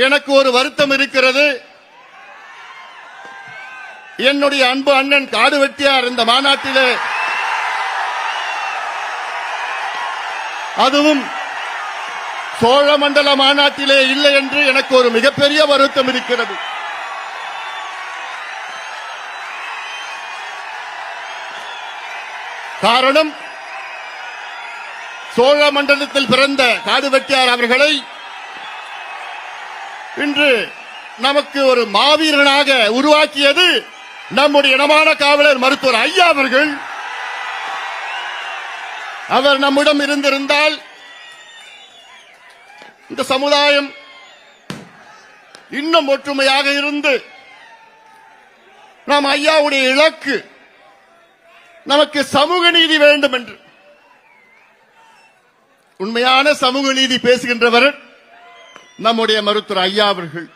எனக்கு ஒரு வருத்தம் இருக்கிறது. என்னுடைய அன்பு அண்ணன் காடு வெட்டியார் இந்த மாநாட்டிலே, அதுவும் சோழமண்டல மாநாட்டிலே இல்லை என்று எனக்கு ஒரு மிகப்பெரிய வருத்தம் இருக்கிறது. காரணம், சோழ மண்டலத்தில் பிறந்த காடு வெட்டியார் அவர்களை இன்று நமக்கு ஒரு மாவீரனாக உருவாக்கியது நம்முடைய இனமான காவலர் மருத்துவர் ஐயா அவர்கள். அவர் நம்மிடம் இருந்திருந்தால் இந்த சமுதாயம் இன்னும் ஒற்றுமையாக இருந்து நாம் ஐயாவுடைய இலக்கு நமக்கு சமூக நீதி வேண்டும் என்று, உண்மையான சமூக நீதி பேசுகின்றவர் நம்முடைய மருத்துவர் ஐயா அவர்கள்.